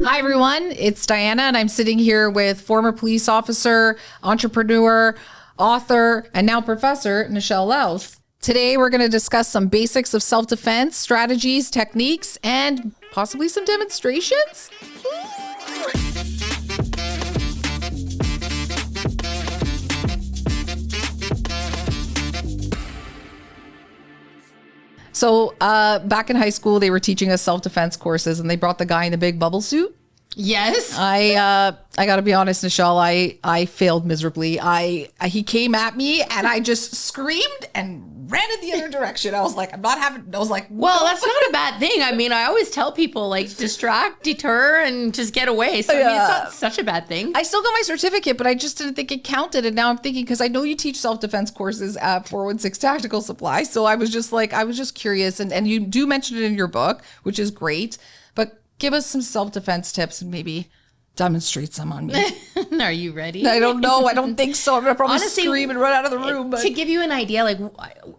Hi, everyone. It's Diana, and I'm sitting here with former police officer, entrepreneur, author, and now professor, Nichelle Laus. Today, we're going to discuss some basics of self-defense, strategies, techniques, and possibly some demonstrations. So back in high school, they were teaching us self-defense courses, and they brought the guy in the big bubble suit. Yes. I got to be honest, Nichelle, I failed miserably. He came at me and I just screamed and ran in the other direction. I was like, well, that's not a bad thing. I mean, I always tell people like distract, deter, and just get away. So I mean, it's not such a bad thing. I still got my certificate, but I just didn't think it counted. And now I'm thinking, because I know you teach self-defense courses at 416 Tactical Supply. So I was just curious. And you do mention it in your book, which is great. But give us some self-defense tips and maybe demonstrate some on me. Are you ready? I don't know. I don't think so. I'm going to probably scream and run out of the room. But to give you an idea, like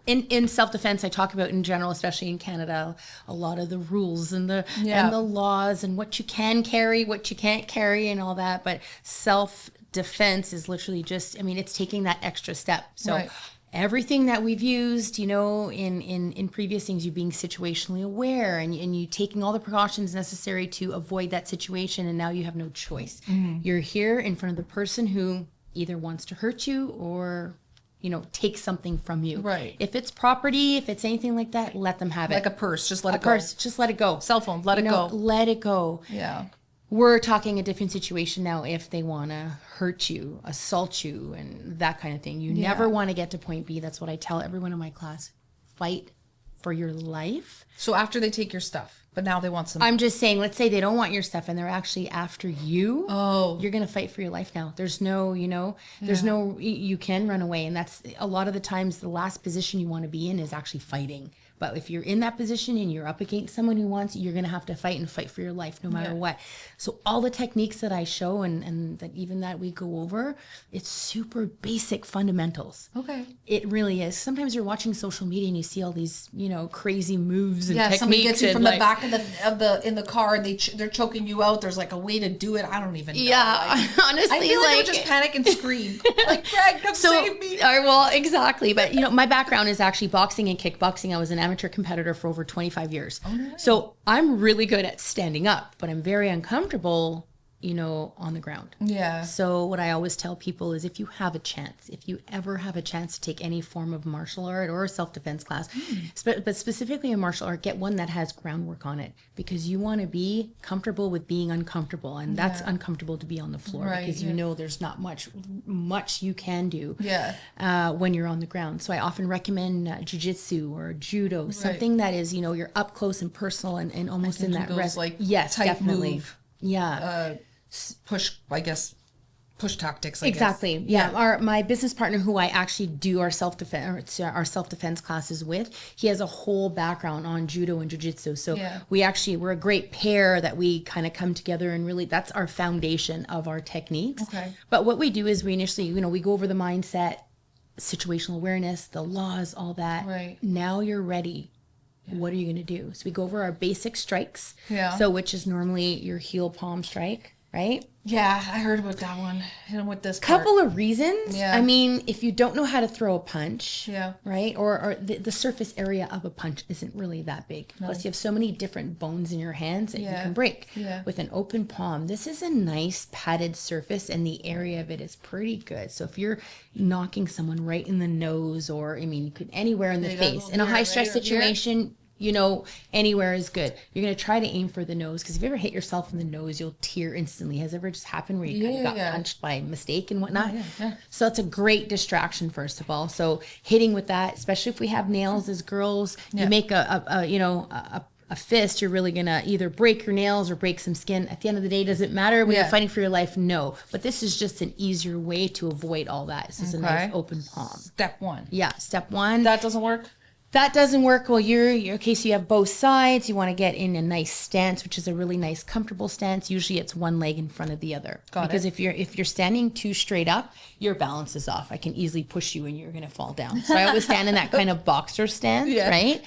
in self-defense, I talk about in general, especially in Canada, a lot of the rules and the laws and what you can carry, what you can't carry and all that. But self-defense is literally just, I mean, it's taking that extra step. So right. Everything that we've used, in previous things, you being situationally aware and you taking all the precautions necessary to avoid that situation, and now you have no choice. Mm-hmm. You're here in front of the person who either wants to hurt you or, take something from you. Right. If it's property, if it's anything like that, let them have it. Like a purse, just let it go. Just let it go. Cell phone, let it go. Let it go. Yeah. We're talking a different situation now if they want to hurt you, assault you, and that kind of thing. You never want to get to point B. That's what I tell everyone in my class. Fight for your life. So after they take your stuff, but now they want some... I'm just saying, let's say they don't want your stuff and they're actually after you. Oh. You're going to fight for your life now. There's no, you can run away. And that's a lot of the times the last position you want to be in is actually fighting. But if you're in that position and you're up against someone who wants you, you're going to have to fight for your life no matter what. So all the techniques that I show and that we go over, it's super basic fundamentals. Okay. It really is. Sometimes you're watching social media and you see all these, crazy moves and techniques. Somebody gets you from the back in the car and they're choking you out. There's like a way to do it. I don't even know. Yeah, honestly, I feel like I would just panic and scream. Like, Greg, come save me. Well, exactly. But my background is actually boxing and kickboxing. I was an amateur competitor for over 25 years. Oh, no way. So I'm really good at standing up, but I'm very uncomfortable, on the ground. Yeah. So what I always tell people is if you ever have a chance to take any form of martial art or a self-defense class, but specifically a martial art, get one that has groundwork on it, because you want to be comfortable with being uncomfortable. And that's uncomfortable to be on the floor, right, because there's not much you can do when you're on the ground. So I often recommend jiu-jitsu or judo, something that is, you're up close and personal and almost in that yes, tight definitely. Move. Yeah. Push tactics, exactly. Yeah. My business partner, who I actually do our self-defense classes with, he has a whole background on judo and jiu-jitsu. So we're a great pair that we kind of come together, and really that's our foundation of our techniques. Okay. But what we do is we initially, we go over the mindset, situational awareness, the laws, all that. Right. Now you're ready. What are you going to do? So we go over our basic strikes. Yeah. So which is normally your heel palm strike, right? Yeah, I heard about that one. Hit him with this couple of reasons. Yeah. I mean, if you don't know how to throw a punch, right? Or the surface area of a punch isn't really that big. No. Plus you have so many different bones in your hands that you can break. Yeah. With an open palm, this is a nice padded surface and the area of it is pretty good. So if you're knocking someone right in the nose, or you could anywhere in the face, in a high stress situation, anywhere is good. You're going to try to aim for the nose, because if you ever hit yourself in the nose, you'll tear instantly. Has it ever just happened where you got punched by mistake and whatnot? Yeah. So that's a great distraction, first of all. So hitting with that, especially if we have nails as girls, you make a fist, you're really going to either break your nails or break some skin. At the end of the day, does it matter when you're fighting for your life? No. But this is just an easier way to avoid all that. This is a nice open palm. Step one. Yeah, step one. That doesn't work? That doesn't work. Well, you're so you have both sides. You want to get in a nice stance, which is a really nice, comfortable stance. Usually it's one leg in front of the other. Because if you're standing too straight up, your balance is off. I can easily push you and you're going to fall down. So I always stand in that kind of boxer stance, right?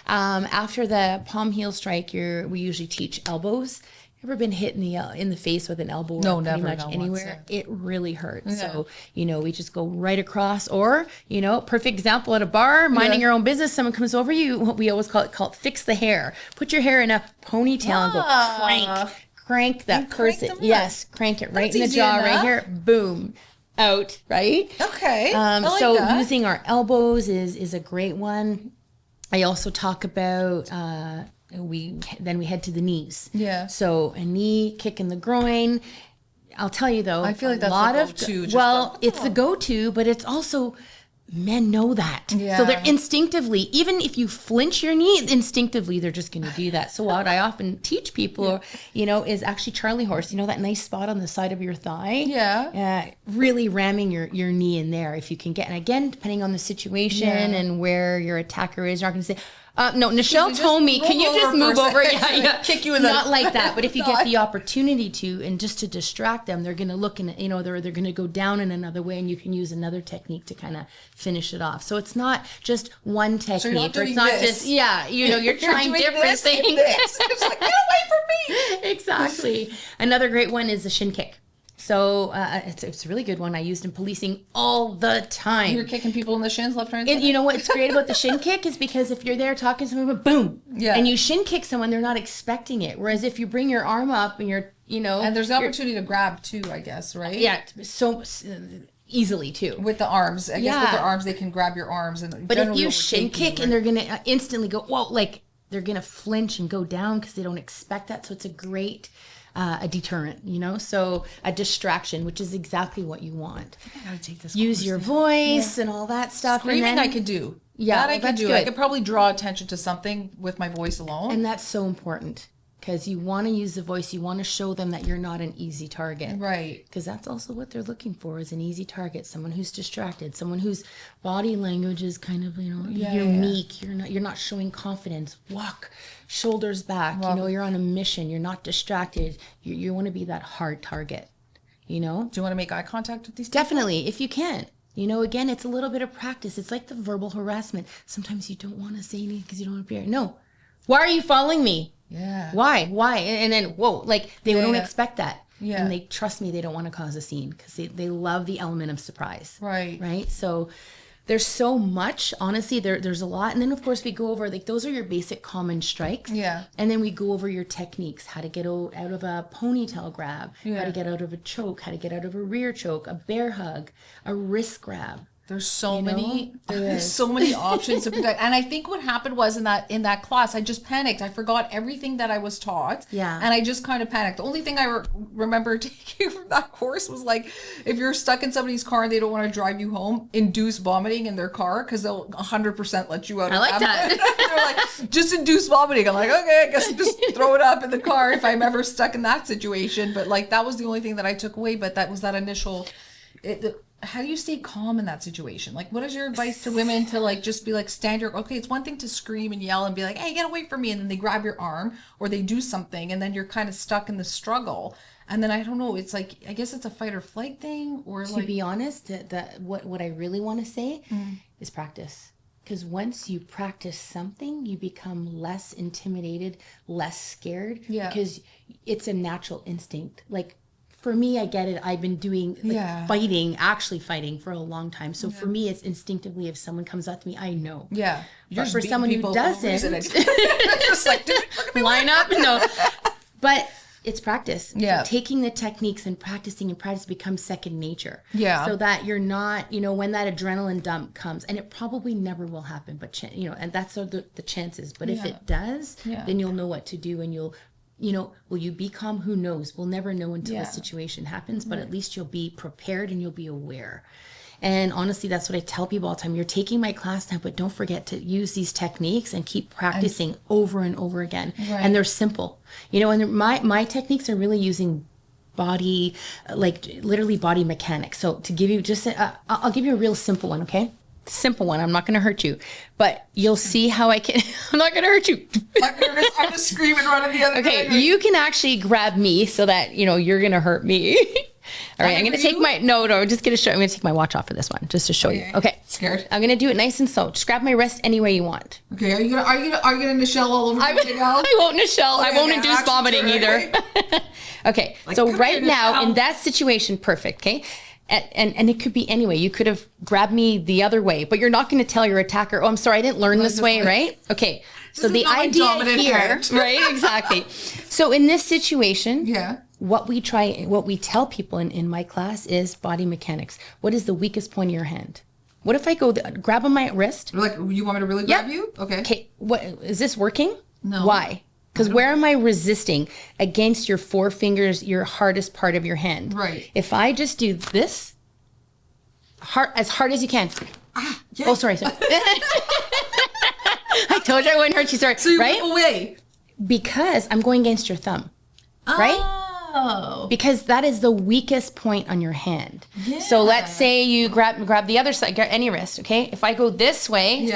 After the palm heel strike, we usually teach elbows. Ever been hit in the face with an elbow? No, or never. Pretty much No, anywhere. once, It really hurts. So, we just go right across. Or, perfect example at a bar, minding your own business. Someone comes over you. What we always call it fix the hair. Put your hair in a ponytail and go crank that person. Yes, crank it right in the jaw, right here. Boom. Out, right? Okay. So using our elbows is a great one. I also talk about we head to the knees. Yeah. So a knee kick in the groin. I'll tell you though, I feel like that's the go-to. It's the go-to, but it's also men know that. Yeah. So they're instinctively, even if you flinch your knee, instinctively they're just going to do that. So what I often teach people, is actually Charlie horse. That nice spot on the side of your thigh. Yeah. Really ramming your knee in there if you can get. And again, depending on the situation and where your attacker is, you're not going to say, no, Nichelle told me, can you just move over? Yeah. Kick you in the... Not like that. But if you get the opportunity to, and just to distract them, they're going to look and, they're going to go down in another way, and you can use another technique to kind of finish it off. So it's not just one technique. So you're not you're trying different things. It's like, get away from me. Exactly. Another great one is the shin kick. So it's a really good one. I used in policing all the time. You're kicking people in the shins, left, right, and you know what's great about the shin kick is because if you're there talking to someone, boom, and you shin kick someone, they're not expecting it. Whereas if you bring your arm up and you're, and there's the opportunity to grab too, I guess, right? Yeah, so easily too. With the arms, I guess with their arms, they can grab your arms. But if you shin kick and they're gonna instantly go, whoa, like they're gonna flinch and go down because they don't expect that. So it's a great. A deterrent, so a distraction, which is exactly what you want. I gotta take this. Use your voice and all that stuff. Screaming, and then, I could do. Yeah, that I could do. Good. I could probably draw attention to something with my voice alone. And that's so important because you want to use the voice. You want to show them that you're not an easy target. Right. Because that's also what they're looking for is an easy target. Someone who's distracted. Someone whose body language is kind of, you're meek. You're not showing confidence. Walk. Shoulders back, you're on a mission. You're not distracted. You want to be that hard target, Do you want to make eye contact with these people? Definitely, if you can. Again, it's a little bit of practice. It's like the verbal harassment. Sometimes you don't want to say anything because you don't want to be no. Why are you following me? Yeah. Why? And then, whoa, like they don't expect that. Yeah. And they trust me, they don't want to cause a scene because they love the element of surprise. Right. Right? So there's so much, honestly, there's a lot. And then, of course, we go over, those are your basic common strikes. Yeah. And then we go over your techniques, how to get out of a ponytail grab, how to get out of a choke, how to get out of a rear choke, a bear hug, a wrist grab. There's so many. There's so many options to protect. And I think what happened was in that class, I just panicked. I forgot everything that I was taught. Yeah. And I just kind of panicked. The only thing I remember taking from that course was like, if you're stuck in somebody's car and they don't want to drive you home, induce vomiting in their car because they'll 100% let you out. I like that. They're like, just induce vomiting. I'm like, okay, I guess just throw it up in the car if I'm ever stuck in that situation. But like that was the only thing that I took away. But that was that initial. How do you stay calm in that situation? Like, what is your advice to women to like just be like okay, it's one thing to scream and yell and be like, hey, get away from me, and then they grab your arm or they do something and then you're kind of stuck in the struggle. And then I don't know, it's like, I guess it's a fight or flight thing, or to be honest, what I really want to say is practice. Because once you practice something, you become less intimidated, less scared. Yeah. Because it's a natural instinct. Like, for me, I get it. I've been doing actually fighting for a long time. So for me, it's instinctively, if someone comes up to me, I know. Yeah. But for someone who doesn't, just like, line up. No. But it's practice. Yeah. Taking the techniques and practice becomes second nature. Yeah. So that you're not, when that adrenaline dump comes, and it probably never will happen, but, and that's the chances. But if it does, then you'll know what to do, and you'll, will you be calm? Who knows? We'll never know until the situation happens, but at least you'll be prepared and you'll be aware. And honestly, that's what I tell people all the time. You're taking my class now, but don't forget to use these techniques and keep practicing over and over again. Right. And they're simple, and my techniques are really using body, like literally body mechanics. So to give you just, I'll give you a real simple one. Okay. Simple one. I'm not going to hurt you, but you'll see how I can. I'm not going to hurt you. I'm just screaming running the other way. Okay, you can actually grab me so that you're going to hurt me. All right, I'm going to take my, just going to show, I'm going to take my watch off for this one, just to show you. Okay. Scared. I'm going to do it nice and slow. Just grab my wrist any way you want. Okay, are you gonna Nichelle all over me now? I won't Nichelle. I won't induce vomiting either. Okay, like, so right now, in that situation, perfect, okay? And it could be any way. You could have grabbed me the other way, but you're not going to tell your attacker, oh, I'm sorry, I didn't learn this way, right? Okay, so the idea here, right, exactly. So in this situation, what we tell people in my class is body mechanics. What is the weakest point of your hand? What if I go grab on my wrist? Like, you want me to really grab you? Okay. Okay, what, is this working? No. Why? Because where am I resisting? Against your four fingers, your hardest part of your hand. Right. If I just do this, as hard as you can. Oh, sorry. I told you I wouldn't hurt you. Sorry. So you right? move away. Because I'm going against your thumb. Right? Oh. Because that is the weakest point on your hand. Yeah. So let's say you grab the other side, grab any wrist, okay? If I go this way,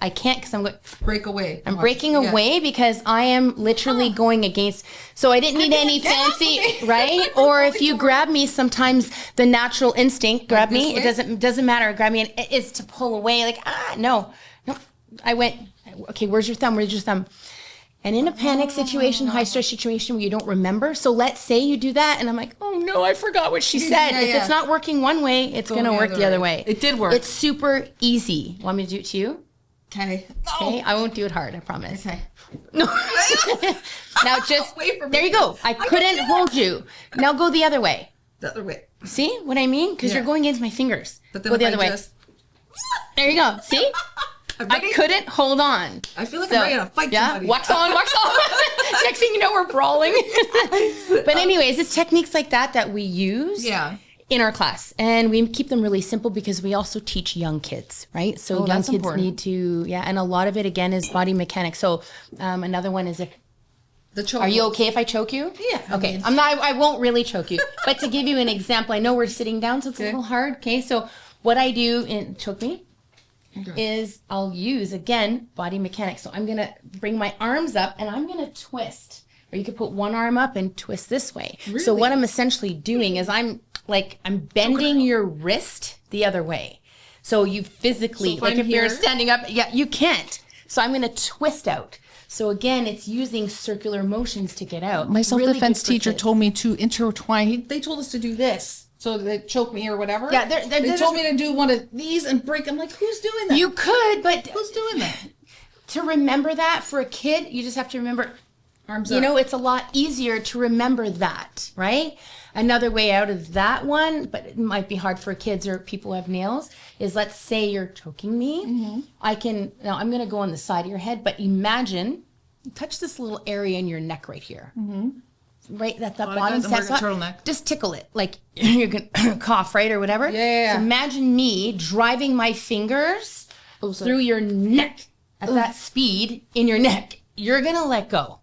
I can't because I'm going... Break away. I'm breaking away because I am literally going against... So I didn't need any fancy, right? Or if you grab me, sometimes the natural instinct, grab me, it doesn't matter, grab me, and it's to pull away, like, no. I went, okay, where's your thumb? Where's your thumb? And in a panic situation, high stress situation where you don't remember, so let's say you do that, and I'm like, oh no, I forgot what she said. If it's not working one way, it's going to work the other way. It did work. It's super easy. Want me to do it to you? Okay. Okay, I won't do it hard, I promise. Okay. No. Now just, there you go. I couldn't hold you. Now go the other way. The other way. See what I mean? Because you're going against my fingers. But then go the other way. There you go. See? I couldn't hold on. I feel like I'm ready to fight somebody. Wax on, wax on. Next thing you know, we're brawling. But anyways, it's techniques like that we use in our class. And we keep them really simple because we also teach young kids, right? So young kids need to, and a lot of it, again, is body mechanics. So another one is are you okay if I choke you? Yeah. Okay. I won't really choke you. But to give you an example, I know we're sitting down, so it's a little hard. Okay. So what I do choke me. Is I'll use, again, body mechanics. So I'm going to bring my arms up and I'm going to twist. Or you could put one arm up and twist this way. Really? So what I'm essentially doing is I'm bending your wrist the other way. So you physically, like if you're standing up, you can't. So I'm going to twist out. So again, it's using circular motions to get out. My self-defense teacher told me to intertwine. They told us to do this. So they choke me or whatever. Yeah, they told me to do one of these and break. I'm like, who's doing that? You could, but who's doing that? To remember that for a kid, you just have to remember. Arms up. You know, it's a lot easier to remember that, right? Another way out of that one, but it might be hard for kids or people who have nails, is let's say you're choking me. Mm-hmm. Now I'm going to go on the side of your head, but imagine, touch this little area in your neck right here. Mm-hmm. Right, that bottom turtleneck. Just tickle it, like you're gonna cough, right, or whatever. Yeah. So imagine me driving my fingers through your neck at that speed in your neck. You're gonna let go.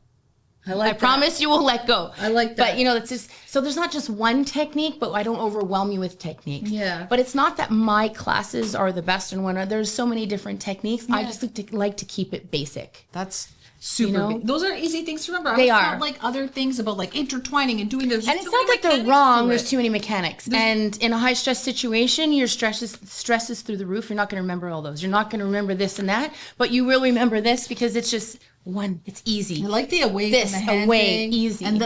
I promise you will let go. I like that. But that's just so there's not just one technique, but I don't overwhelm you with techniques. Yeah. But it's not that my classes are the best in one. There's so many different techniques. I just like to keep it basic. That's super those are easy things to remember. They are not like other things about like intertwining and doing those. And it's not that they're wrong. There's too many mechanics. And in a high stress situation, your stress is through the roof. You're not going to remember all those. You're not going to remember this and that, but you will remember this because it's just one. It's easy. I like the away from the hand thing. Easy. And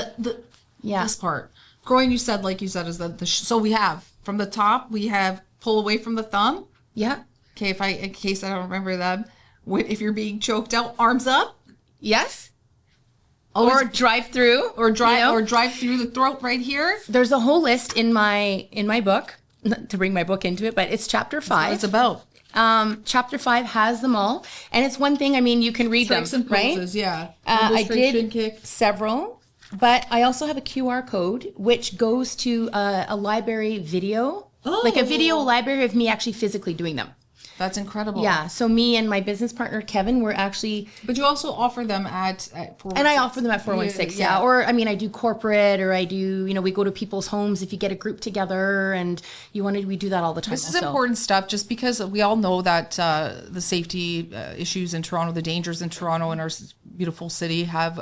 this part. Growing, you said is that so we have from the top we have pull away from the thumb. Yeah. Okay. In case I don't remember that, if you're being choked out, arms up. Yes. Or drive through. Or drive through the throat right here. There's a whole list in my book, not to bring my book into it, but it's chapter 5. That's what it's about. Chapter 5 has them all. And it's one thing, you can read Tricks them, and poses, right? Yeah. I did several, but I also have a QR code, which goes to a library video, like a video library of me actually physically doing them. That's incredible. Yeah. So me and my business partner, Kevin, were actually... But you also offer them at 416. And I offer them at 416, yeah. Or, I do corporate, or I do, we go to people's homes if you get a group together, and we do that all the time. This is important stuff, just because we all know that the safety issues in Toronto, the dangers in Toronto and our beautiful city have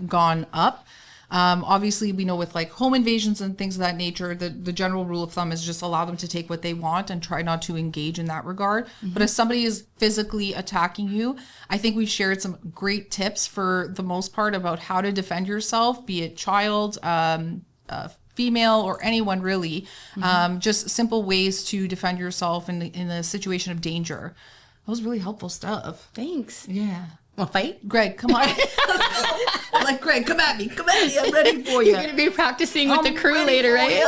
gone up. Obviously, we know with like home invasions and things of that nature, the general rule of thumb is just allow them to take what they want and try not to engage in that regard. But if somebody is physically attacking you, I think we've shared some great tips for the most part about how to defend yourself, be it child, female, or anyone really. Just simple ways to defend yourself in a situation of danger. That was really helpful stuff. Thanks. Yeah. Want to fight? Greg, come on. Like, Greg, come at me. Come at me. I'm ready for you. You're going to be practicing with the crew later, right?